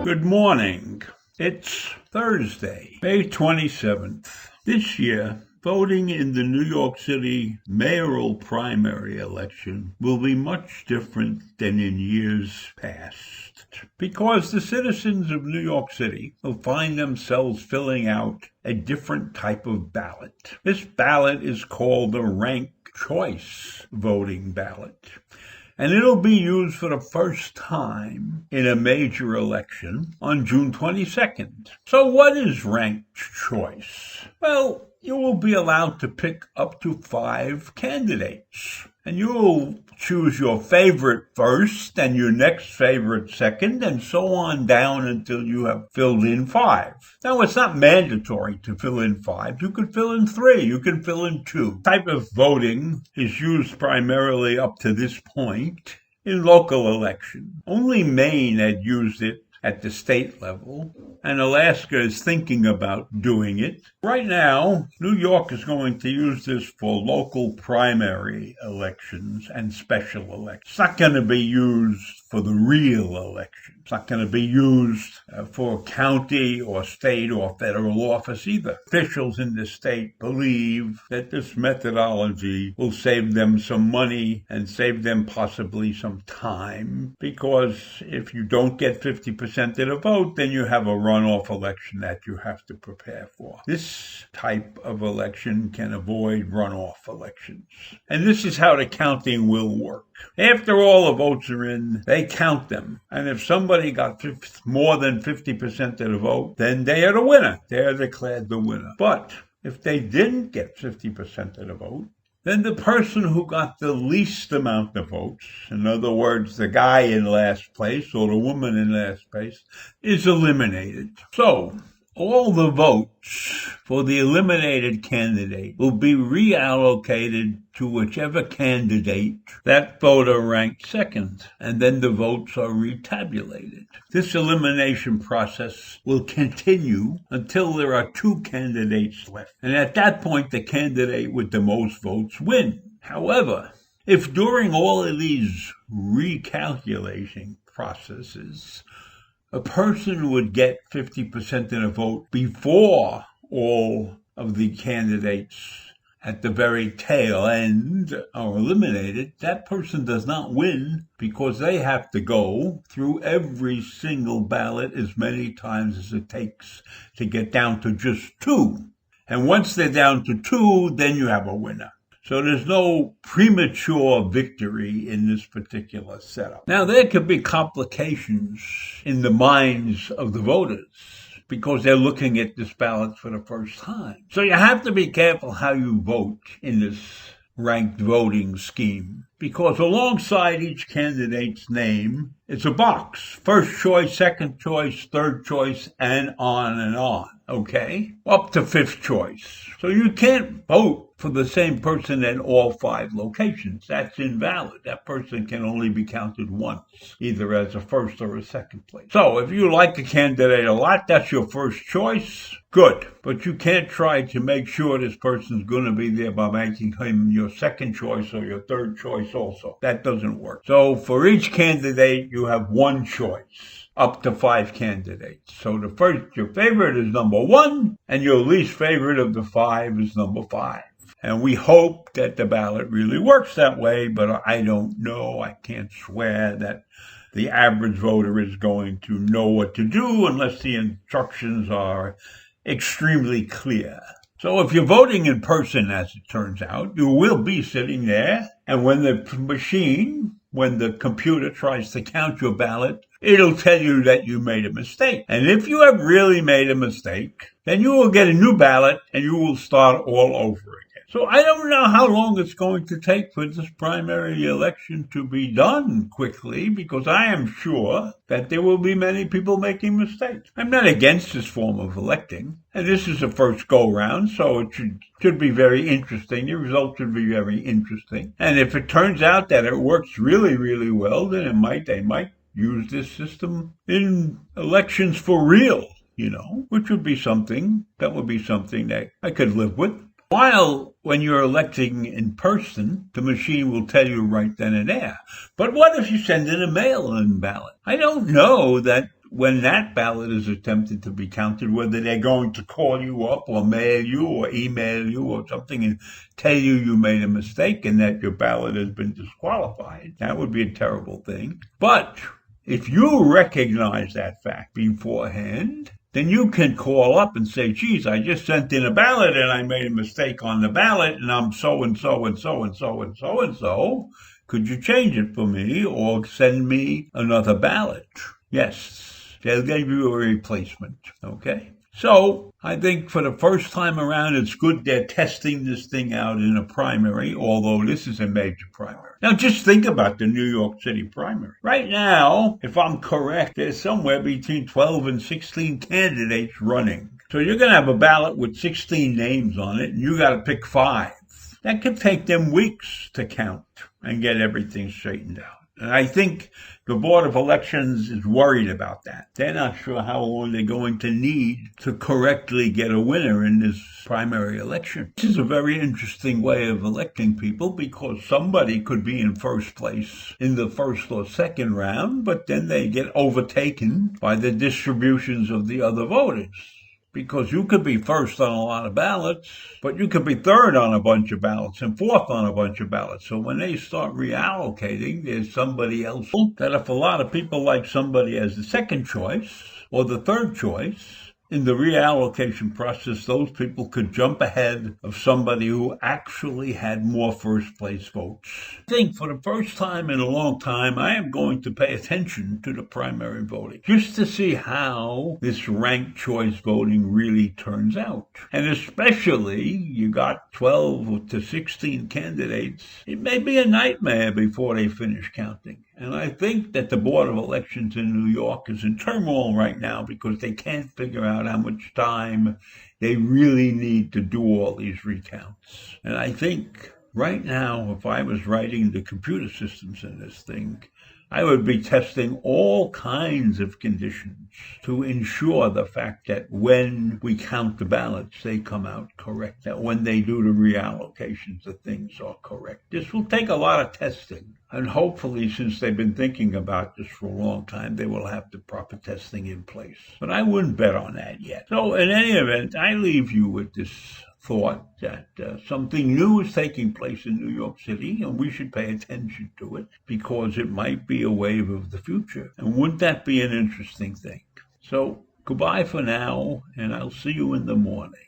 Good morning. It's Thursday, May 27th. This year, voting in the New York City mayoral primary election will be much different than in years past, because the citizens of New York City will find themselves filling out a different type of ballot. This ballot is called the ranked choice voting ballot. And it'll be used for the first time in a major election on June 22nd. So what is ranked choice? Well, you will be allowed to pick up to 5 candidates. And you'll choose your favorite first and your next favorite second and so on down until you have filled in 5. Now, it's not mandatory to fill in 5. You could fill in 3. You can fill in 2. Type of voting is used primarily up to this point in local election. Only Maine had used it at the state level, and Alaska is thinking about doing it. Right now, New York is going to use this for local primary elections and special elections. It's not going to be used for the real election. It's not going to be used for county or state or federal office either. Officials in the state believe that this methodology will save them some money and save them possibly some time, because if you don't get 50% of the vote, then you have a runoff election that you have to prepare for. This type of election can avoid runoff elections. And this is how the counting will work. After all the votes are in, they count them. And if somebody got more than 50% of the vote, then they are the winner. They are declared the winner. But if they didn't get 50% of the vote, then the person who got the least amount of votes, in other words, the guy in last place or the woman in last place, is eliminated. So, all the votes for the eliminated candidate will be reallocated to whichever candidate that voter ranked second, and then the votes are retabulated. This elimination process will continue until there are 2 candidates left, and at that point the candidate with the most votes win. However, if during all of these recalculating processes a person would get 50% of the vote before all of the candidates at the very tail end are eliminated, that person does not win, because they have to go through every single ballot as many times as it takes to get down to just 2. And once they're down to 2, then you have a winner. So there's no premature victory in this particular setup. Now, there could be complications in the minds of the voters, because they're looking at this ballot for the first time. So you have to be careful how you vote in this ranked voting scheme, because alongside each candidate's name is a box. First choice, second choice, third choice, and on, okay? Up to 5th choice. So you can't vote for the same person at all 5 locations. That's invalid. That person can only be counted once, either as a first or a second place. So if you like a candidate a lot, that's your first choice. Good. But you can't try to make sure this person's going to be there by making him your second choice or your third choice also. That doesn't work. So for each candidate, you have 1 choice. Up to 5 candidates. So your favorite is number 1, and your least favorite of the 5 is number 5. And we hope that the ballot really works that way, but I don't know. I can't swear that the average voter is going to know what to do unless the instructions are extremely clear. So if you're voting in person, as it turns out, you will be sitting there, and when the computer tries to count your ballot, it'll tell you that you made a mistake. And if you have really made a mistake, then you will get a new ballot and you will start all over again. So I don't know how long it's going to take for this primary election to be done quickly, because I am sure that there will be many people making mistakes. I'm not against this form of electing, and this is the first go-round, so it should be very interesting. The results should be very interesting. And if it turns out that it works really, really well, then they might use this system in elections for real, which would be something that I could live with. While when you're electing in person, the machine will tell you right then and there. But what if you send in a mail-in ballot? I don't know that when that ballot is attempted to be counted, whether they're going to call you up or mail you or email you or something and tell you made a mistake and that your ballot has been disqualified. That would be a terrible thing. But if you recognize that fact beforehand, then you can call up and say, geez, I just sent in a ballot and I made a mistake on the ballot and I'm so and so and so and so and so and so. Could you change it for me or send me another ballot? Yes, they'll give you a replacement, okay? So I think for the first time around, it's good they're testing this thing out in a primary, although this is a major primary. Now just think about the New York City primary. Right now, if I'm correct, there's somewhere between 12 and 16 candidates running. So you're going to have a ballot with 16 names on it, and you got to pick 5. That could take them weeks to count and get everything straightened out. And I think the Board of Elections is worried about that. They're not sure how long they're going to need to correctly get a winner in this primary election. This is a very interesting way of electing people because somebody could be in first place in the first or second round, but then they get overtaken by the distributions of the other voters. Because you could be first on a lot of ballots, but you could be third on a bunch of ballots and fourth on a bunch of ballots. So when they start reallocating, there's somebody else that if a lot of people like somebody as the second choice or the third choice, in the reallocation process, those people could jump ahead of somebody who actually had more first-place votes. I think for the first time in a long time, I am going to pay attention to the primary voting, just to see how this ranked choice voting really turns out. And especially, you got 12 to 16 candidates. It may be a nightmare before they finish counting. And I think that the Board of Elections in New York is in turmoil right now because they can't figure out how much time they really need to do all these recounts. And I think right now, if I was writing the computer systems in this thing, I would be testing all kinds of conditions to ensure the fact that when we count the ballots, they come out correct, that when they do the reallocations, the things are correct. This will take a lot of testing. And hopefully, since they've been thinking about this for a long time, they will have the proper testing in place. But I wouldn't bet on that yet. So in any event, I leave you with this thought that something new is taking place in New York City, and we should pay attention to it because it might be a wave of the future. And wouldn't that be an interesting thing? So goodbye for now, and I'll see you in the morning.